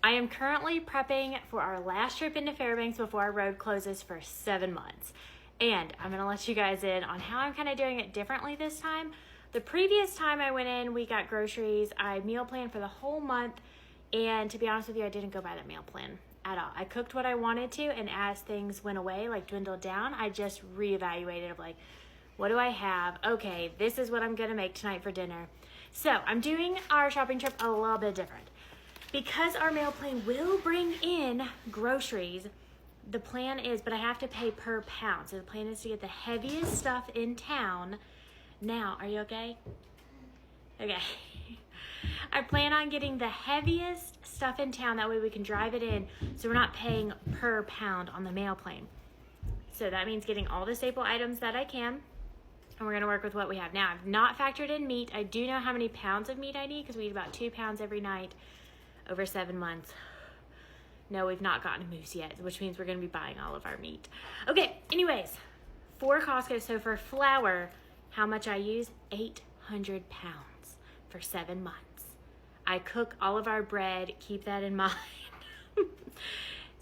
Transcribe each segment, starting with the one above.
I am currently prepping for our last trip into Fairbanks before our road closes for 7 months. And I'm gonna let you guys in on how I'm kind of doing it differently this time. The previous time I went in, we got groceries. I meal planned for the whole month. And to be honest with you, I didn't go by that meal plan at all. I cooked what I wanted to, and as things went away, like dwindled down, I just reevaluated of like, what do I have? Okay, this is what I'm gonna make tonight for dinner. So I'm doing our shopping trip a little bit different. Because our meal plan will bring in groceries, the plan is, but I have to pay per pound. So the plan is to get the heaviest stuff in town. Now, are you okay? Okay. I plan on getting the heaviest stuff in town. That way we can drive it in so we're not paying per pound on the mail plane. So that means getting all the staple items that I can. And we're going to work with what we have. Now, I've not factored in meat. I do know how many pounds of meat I need because we eat about 2 pounds every night over 7 months. No, we've not gotten a moose yet, which means we're going to be buying all of our meat. Okay, anyways, for Costco, so for flour, how much I use? 800 pounds for 7 months. I cook all of our bread, keep that in mind.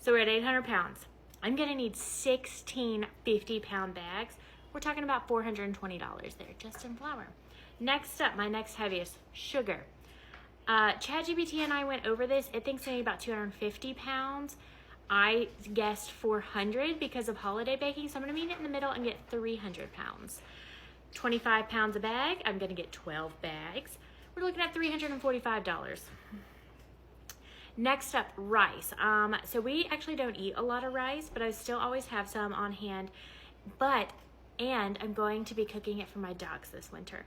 So we're at 800 pounds. I'm gonna need 16 50-pound bags. We're talking about $420 there, just in flour. Next up, my next heaviest, sugar. ChatGPT and I went over this. It thinks I need about 250 pounds. I guessed 400 because of holiday baking, so I'm gonna meet it in the middle and get 300 pounds. 25 pounds a bag, I'm gonna get 12 bags. We're looking at $345. Next up, rice. So we actually don't eat a lot of rice, but I still always have some on hand. And I'm going to be cooking it for my dogs this winter.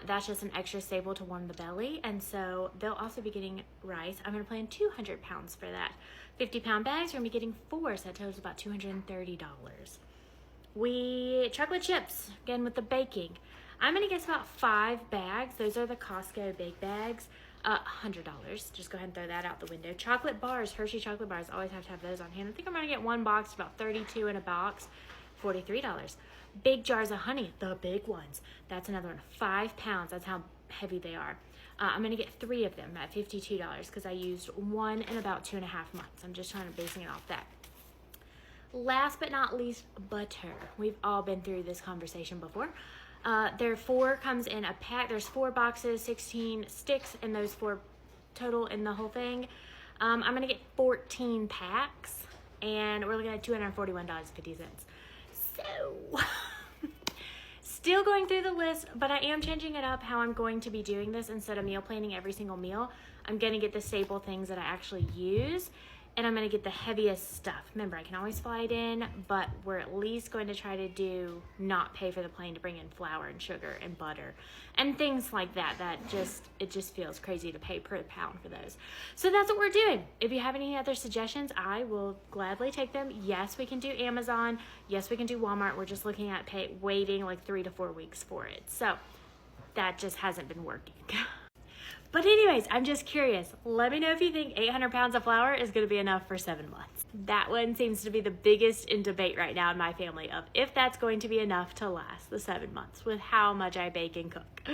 That's just an extra staple to warm the belly, and so they'll also be getting rice. I'm gonna plan 200 pounds for that. 50-pound bags, we're gonna be getting 4, so that totals about $230. Chocolate chips, again with the baking. I'm gonna guess about 5 bags. Those are the Costco big bags. $100. Just go ahead and throw that out the window. Chocolate bars, Hershey chocolate bars, always have to have those on hand. I think I'm gonna get 1 box, about 32 in a box, $43. Big jars of honey, the big ones. That's another one, 5 pounds. That's how heavy they are. I'm gonna get 3 of them at $52 because I used 1 in about 2.5 months. I'm just basing it off that. Last but not least, butter. We've all been through this conversation before. There 4 comes in a pack. There's 4 boxes, 16 sticks, and those 4 total in the whole thing. I'm gonna get 14 packs, and we're looking at $241.50. So, still going through the list, but I am changing it up how I'm going to be doing this. Instead of meal planning every single meal, I'm gonna get the staple things that I actually use, and I'm gonna get the heaviest stuff. Remember, I can always fly it in, but we're at least going to try to not pay for the plane to bring in flour and sugar and butter and things like that. It just feels crazy to pay per pound for those. So that's what we're doing. If you have any other suggestions, I will gladly take them. Yes, we can do Amazon. Yes, we can do Walmart. We're just looking at waiting like 3 to 4 weeks for it. So that just hasn't been working. But anyways, I'm just curious. Let me know if you think 800 pounds of flour is going to be enough for 7 months. That one seems to be the biggest in debate right now in my family of if that's going to be enough to last the 7 months with how much I bake and cook.